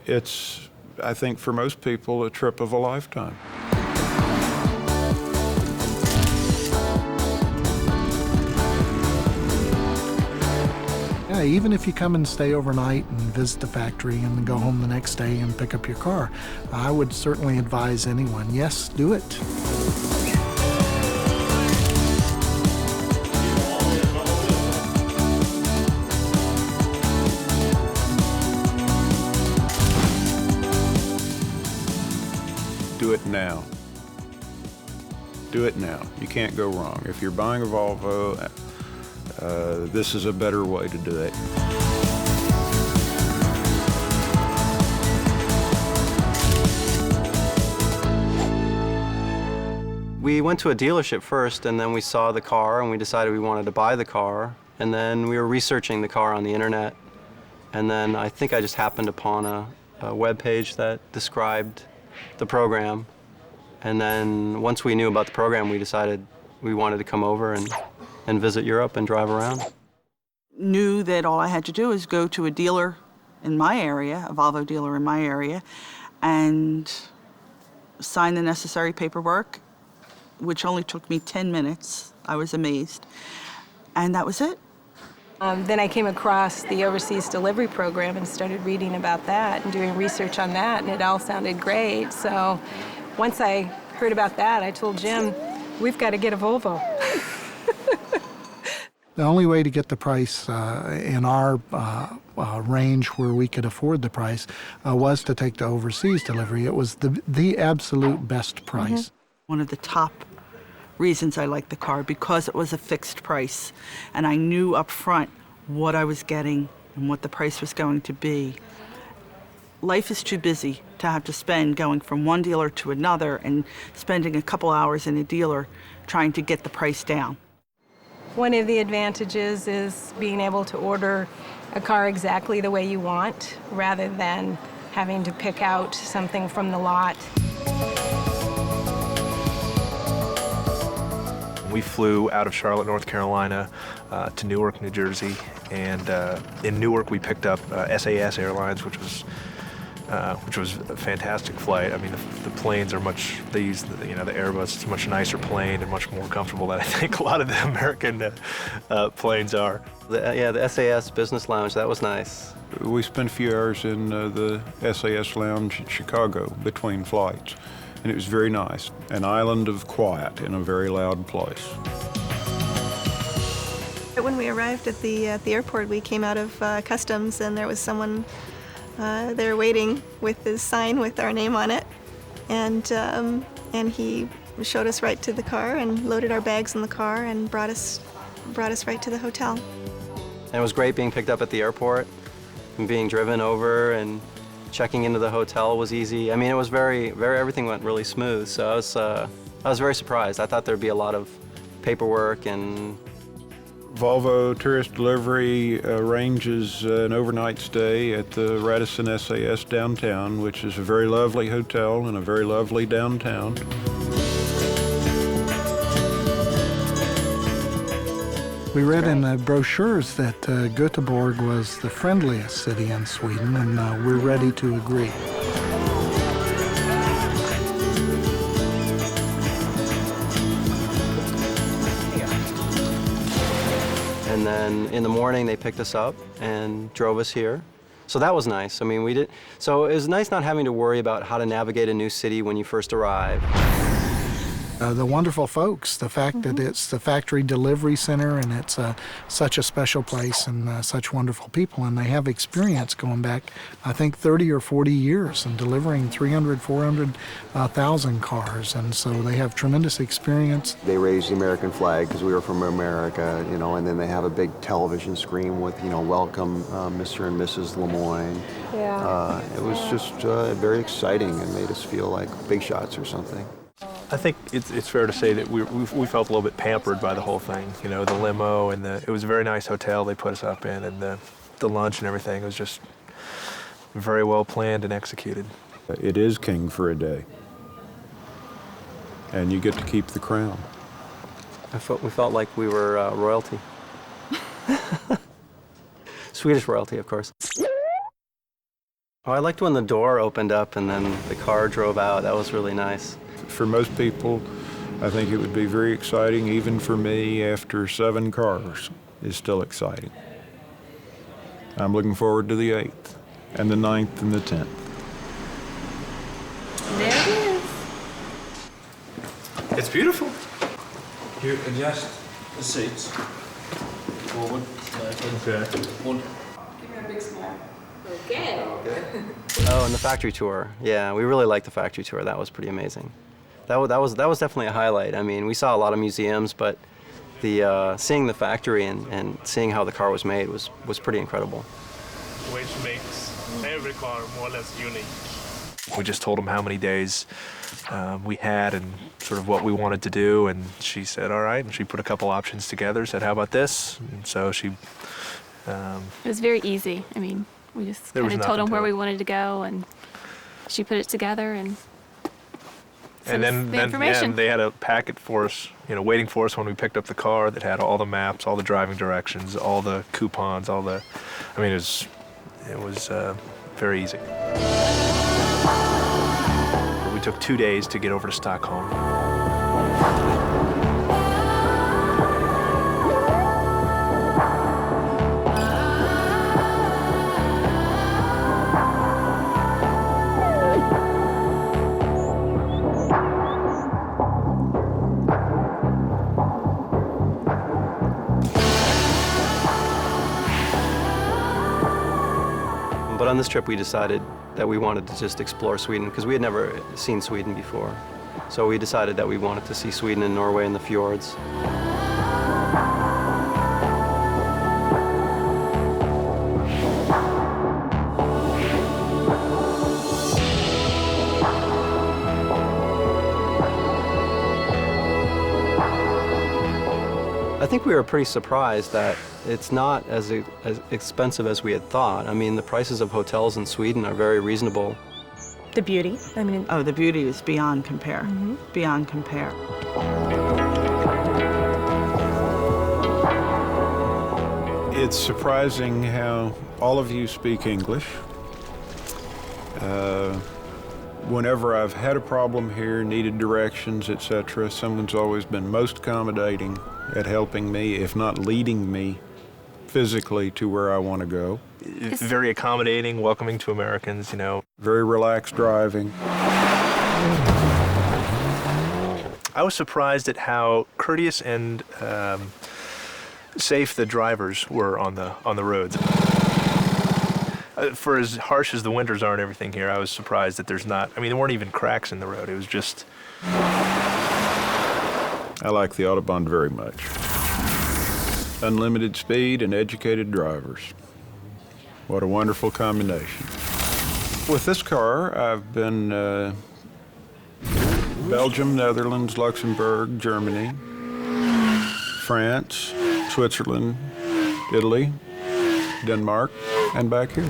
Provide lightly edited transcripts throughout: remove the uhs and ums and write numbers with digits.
It's, I think, for most people, a trip of a lifetime. Yeah, even if you come and stay overnight and visit the factory and go home the next day and pick up your car, I would certainly advise anyone, yes, do it. Do it now. Do it now. You can't go wrong. If you're buying a Volvo, this is a better way to do it. We went to a dealership first, and then we saw the car, and we decided we wanted to buy the car. And then we were researching the car on the internet. And then I think I just happened upon a web page that described the program. And then once we knew about the program, we decided we wanted to come over and visit Europe and drive around. Knew that all I had to do was go to a dealer in my area, a Volvo dealer in my area, and sign the necessary paperwork, which only took me 10 minutes. I was amazed. And that was it. Then I came across the overseas delivery program and started reading about that and doing research on that, and it all sounded great. So once I heard about that, I told Jim, we've got to get a Volvo. The only way to get the price in our range where we could afford the price was to take the overseas delivery. It was the absolute best price. One of the top reasons I liked the car, because it was a fixed price, and I knew up front what I was getting and what the price was going to be. Life is too busy to have to spend going from one dealer to another and spending a couple hours in a dealer trying to get the price down. One of the advantages is being able to order a car exactly the way you want, rather than having to pick out something from the lot. We flew out of Charlotte, North Carolina to Newark, New Jersey, and in Newark we picked up SAS Airlines, which was a fantastic flight. I mean, the planes are much, they use the Airbus, it's a much nicer plane and much more comfortable than I think a lot of the American planes are. The SAS Business Lounge, that was nice. We spent a few hours in the SAS Lounge in Chicago between flights, and it was very nice. An island of quiet in a very loud place. When we arrived at the airport, we came out of customs, and there was someone there waiting with his sign with our name on it, and he showed us right to the car and loaded our bags in the car and brought us right to the hotel. And it was great being picked up at the airport and being driven over, and checking into the hotel was easy. I mean, it was everything went really smooth. So I was very surprised. I thought there'd be a lot of paperwork and. Volvo Tourist Delivery arranges an overnight stay at the Radisson SAS downtown, which is a very lovely hotel in a very lovely downtown. We read in the brochures that Göteborg was the friendliest city in Sweden, and we're ready to agree. And then in the morning, they picked us up and drove us here. So that was nice. I mean, so it was nice not having to worry about how to navigate a new city when you first arrive. The wonderful folks, the fact that it's the factory delivery center, and it's such a special place, and such wonderful people, and they have experience going back, I think, 30 or 40 years and delivering 300, 400,000 cars, and so they have tremendous experience. They raised the American flag because we were from America, and then they have a big television screen with, welcome Mr. and Mrs. Lemoyne. Yeah. It was just very exciting and made us feel like big shots or something. I think it's fair to say that we felt a little bit pampered by the whole thing. The limo, and it was a very nice hotel they put us up in, and the lunch and everything was just very well planned and executed. It is king for a day, and you get to keep the crown. We felt like we were royalty. Swedish royalty, of course. Oh, I liked when the door opened up and then the car drove out. That was really nice. For most people, I think it would be very exciting. Even for me, after 7 cars, is still exciting. I'm looking forward to the 8th, and the 9th, and the 10th. There it is. It's beautiful. You adjust the seats. Forward. Okay. One. Give me a big smile. Okay. Oh, and the factory tour. Yeah, we really liked the factory tour. That was pretty amazing. That was definitely a highlight. I mean, we saw a lot of museums, but the seeing the factory and seeing how the car was made was pretty incredible. Which makes every car more or less unique. We just told them how many days we had and sort of what we wanted to do, and she said, all right, and she put a couple options together, said, how about this? And so she... It was very easy. I mean, we just kind of told them where we wanted to go, and she put it together and sent us the information. Yeah, they had a packet for us, waiting for us when we picked up the car that had all the maps, all the driving directions, all the coupons, all the... I mean, it was very easy. We took 2 days to get over to Stockholm. But on this trip, we decided that we wanted to just explore Sweden because we had never seen Sweden before. So we decided that we wanted to see Sweden and Norway and the fjords. I think we were pretty surprised that it's not as expensive as we had thought. I mean, the prices of hotels in Sweden are very reasonable. The beauty. I mean, Oh, the beauty is beyond compare. Beyond compare. It's surprising how all of you speak English. Whenever I've had a problem here, needed directions, etc., someone's always been most accommodating at helping me, if not leading me physically to where I want to go. It's very accommodating, welcoming to Americans, Very relaxed driving. I was surprised at how courteous and safe the drivers were on the roads. For as harsh as the winters are and everything here, I was surprised that there weren't even cracks in the road. It was just... I like the Autobahn very much. Unlimited speed and educated drivers. What a wonderful combination. With this car, I've been Belgium, Netherlands, Luxembourg, Germany, France, Switzerland, Italy, Denmark, and back here.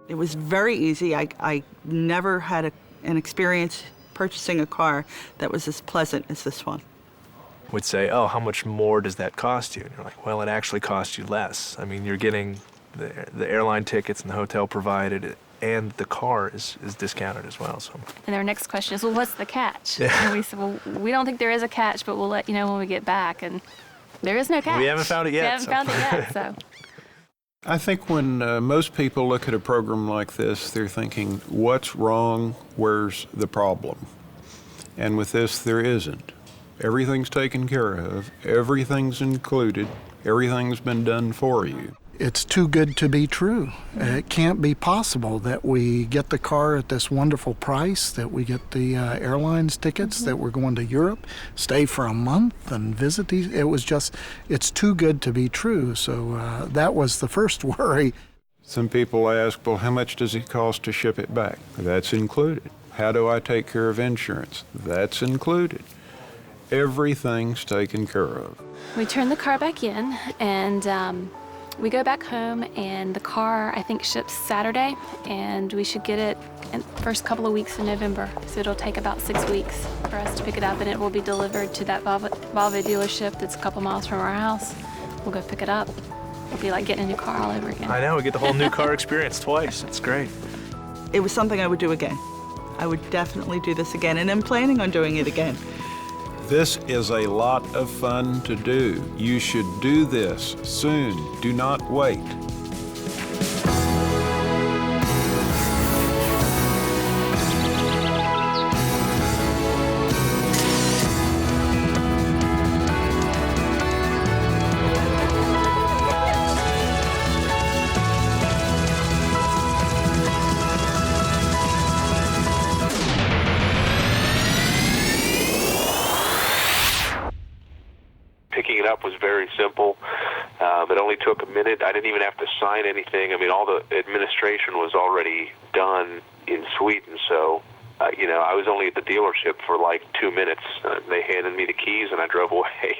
It was very easy. I never had an experience purchasing a car that was as pleasant as this one. Would say, oh, how much more does that cost you? And you're like, well, it actually costs you less. I mean, you're getting the airline tickets and the hotel provided, and the car is discounted as well. So. And our next question is, well, what's the catch? And we said, well, we don't think there is a catch, but we'll let you know when we get back. And there is no catch. We haven't found it yet. We haven't found it yet, so. I think when most people look at a program like this, they're thinking, what's wrong? Where's the problem? And with this, there isn't. Everything's taken care of, everything's included, everything's been done for you. It's too good to be true. It can't be possible that we get the car at this wonderful price, that we get the airlines tickets, that we're going to Europe, stay for a month and visit these. It's too good to be true. So that was the first worry. Some people ask, well, how much does it cost to ship it back? That's included. How do I take care of insurance? That's included. Everything's taken care of. We turn the car back in, and we go back home, and the car, I think, ships Saturday, and we should get it in the first couple of weeks in November. So it'll take about 6 weeks for us to pick it up, and it will be delivered to that Volvo dealership that's a couple miles from our house. We'll go pick it up. It'll be like getting a new car all over again. I know, we get the whole new car experience twice. It's great. It was something I would do again. I would definitely do this again, and I'm planning on doing it again. This is a lot of fun to do. You should do this soon. Do not wait. Picking it up was very simple. It only took a minute. I didn't even have to sign anything. I mean, all the administration was already done in Sweden, so, I was only at the dealership for like 2 minutes. They handed me the keys and I drove away.